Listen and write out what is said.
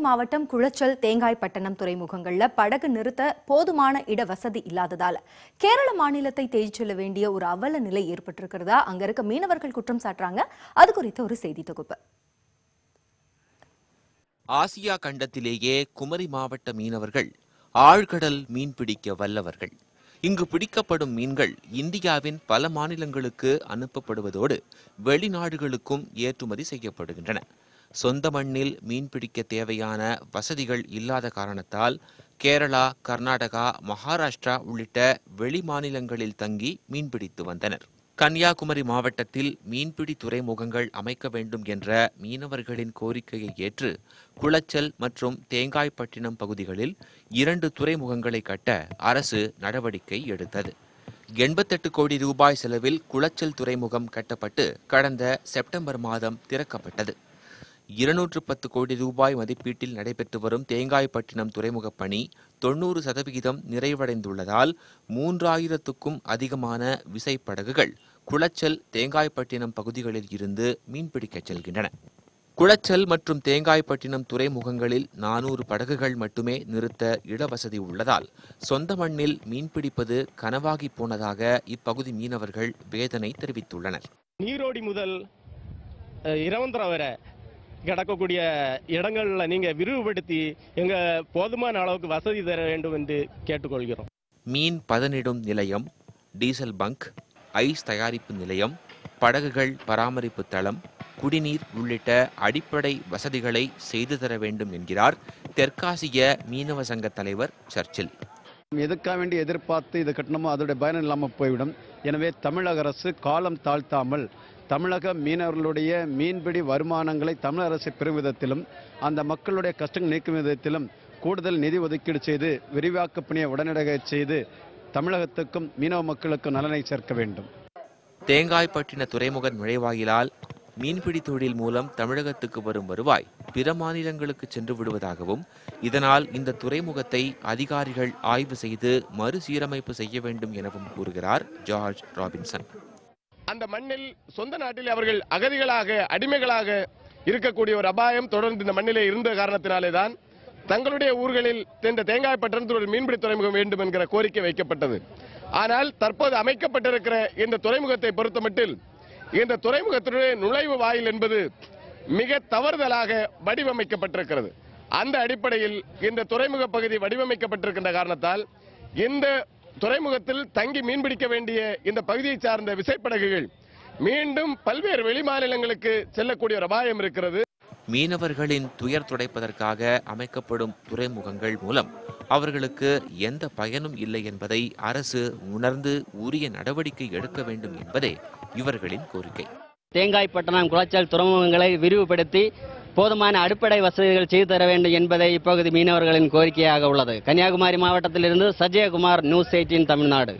மாவட்டம் குளச்சல் தேங்காய்பட்டணம் துறைமுகங்கள்ல படகு நிறுத்த போதுமான இட வசதி இல்லாததால கேரள மாநிலத்தை தேடி செல்ல வேண்டிய ஒரு அவல நிலை ஏற்பட்டிருக்கிறதா அங்க இருக்க மீனவர்கள் குற்றம் சாட்டுறாங்க. அது குறித்த ஒரு செய்தி தொகுப்பு. ஆசியா கண்டத்திலேயே குமரி மாவட்ட மீனவர்கள் ஆழ்கடல் மீன்பிடிக்க வல்லவர்கள். இங்கு பிடிக்கப்படும் மீன்கள் இந்தியாவின் பல மாநிலங்களுக்கு அனுப்பப்படுவதோடு வெளிநாடுகளுக்கும் ஏற்றுமதி செய்யப்படுகின்றன. சொந்த மண்ணில் மீன்பிடிக்க தேவையான வசதிகள் இல்லாத காரணத்தால் கேரளா, கர்நாடகா, மகாராஷ்டிரா உள்ளிட்ட வெளி மாநிலங்களில் தங்கி மீன்பிடித்து வந்தனர். கன்னியாகுமரி மாவட்டத்தில் மீன்பிடி துறைமுகங்கள் அமைக்க வேண்டும் என்ற மீனவர்களின் கோரிக்கையை ஏற்று குளச்சல் மற்றும் தேங்காய்பட்டினம் பகுதிகளில் 2 துறைமுகங்களை கட்ட அரசு நடவடிக்கை எடுத்தது. 88 கோடி ரூபாய் செலவில் குளச்சல் துறைமுகம் கட்டப்பட்டு கடந்த செப்டம்பர் மாதம் திறக்கப்பட்டது. 210 கோடி ரூபாய் மதிப்பீட்டில் நடைபெற்று வரும் தேங்காய்பட்டினம் துறைமுக பணி 90% நிறைவடைந்துள்ளதால் 3000க்கும் அதிகமான விசைப்படகுகள் குளச்சல், தேங்காய்பட்டினம் பகுதிகளில் இருந்து மீன்பிடிக்கச் செல்கின்றன. குளச்சல் மற்றும் தேங்காய்பட்டினம் துறைமுகங்களில் 400 படகுகள் மட்டுமே நிறுத்த இடவசதி உள்ளதால் சொந்த மண்ணில் மீன்பிடிப்பது கனவாகி போனதாக இப்பகுதி மீனவர்கள் வேதனை தெரிவித்துள்ளனர். நீரோடி முதல் இரவந்தரம் வரை கிடக்கக்கூடிய இடங்கள்ல நீங்க விரிவுபடுத்தி எங்க போதுமான அளவுக்கு வசதி தர வேண்டும் என்று கேட்டுக்கொள்கிறோம். மீன் பதனிடும் நிலையம், டீசல் பங்க், ஐஸ் தயாரிப்பு நிலையம், படகுகள் பராமரிப்பு தளம், குடிநீர் உள்ளிட்ட அடிப்படை வசதிகளை செய்து தர வேண்டும் என்கிறார் தெற்காசிய மீனவ சங்க தலைவர் சர்ச்சில். எதுக்காக வேண்டி எதிர்பார்த்து இது கட்டணமோ அதோட பயன் இல்லாமல் போய்விடும். எனவே தமிழக அரசு காலம் தாழ்த்தாமல் தமிழக மீனவர்களுடைய மீன்பிடி வருமானங்களை தமிழக அரசு பெறும் விதத்திலும் அந்த மக்களுடைய கஷ்டங்கள் நீக்கும் விதத்திலும் கூடுதல் நிதி ஒதுக்கீடு செய்து விரிவாக்க பணியை உடனடியாக செய்து தமிழகத்துக்கும் மீனவ மக்களுக்கும் நலனை சேர்க்க வேண்டும். தேங்காய்பட்டின துறைமுக நுழைவாயிலால் மீன்பிடி தொழில் மூலம் தமிழகத்துக்கு வரும் வருவாய் பிற மாநிலங்களுக்கு சென்று விடுவதாகவும் இதனால் இந்த துறைமுகத்தை அதிகாரிகள் ஆய்வு செய்து மறுசீரமைப்பு செய்ய வேண்டும் எனவும் கூறுகிறார் ஜார்ஜ் ராபின்சன். அந்த மண்ணில் சொந்த நாட்டில் அவர்கள் அகதிகளாக அடிமைகளாக இருக்கக்கூடிய ஒரு அபாயம் தொடர்ந்து இந்த மண்ணிலே இருந்த காரணத்தினாலே தான் தங்களுடைய ஊர்களில் இந்த தேங்காய்பட்டினத்தில் ஒரு மீன்பிடி துறைமுகம் வேண்டும் என்கிற கோரிக்கை வைக்கப்பட்டது. ஆனால் தற்போது அமைக்கப்பட்டிருக்கிற இந்த துறைமுகத்தை பொறுத்தமட்டில் இந்த துறைமுகத்தினுடைய நுழைவு வாயில் என்பது மிக தவறுதலாக வடிவமைக்கப்பட்டிருக்கிறது. அந்த அடிப்படையில் இந்த துறைமுக பகுதி வடிவமைக்கப்பட்டிருக்கின்ற காரணத்தால் இந்த துறைமுகத்தில் தங்கி மீன்பிடிக்க வேண்டிய இந்த பகுதியை சார்ந்த விசைப்படகுகள் மீண்டும் பல்வேறு வெளிமாநிலங்களுக்கு செல்லக்கூடிய ஒரு அபாயம் இருக்கிறது. மீனவர்களின் துயர் துடைப்பதற்காக அமைக்கப்படும் துறைமுகங்கள் மூலம் அவர்களுக்கு எந்த பயனும் இல்லை என்பதை அரசு உணர்ந்து உரிய நடவடிக்கை எடுக்க வேண்டும் என்பதே இவர்களின் கோரிக்கை. தேங்காய்பட்டணம், குளச்சல் துறைமுகங்களை விரிவுபடுத்தி போதுமான அடிப்படை வசதிகள் செய்து தர வேண்டும் என்பதை இப்பகுதி மீனவர்களின் கோரிக்கையாக உள்ளது. கன்னியாகுமரி மாவட்டத்திலிருந்து சஜயகுமார், நியூஸ் 18 தமிழ்நாடு.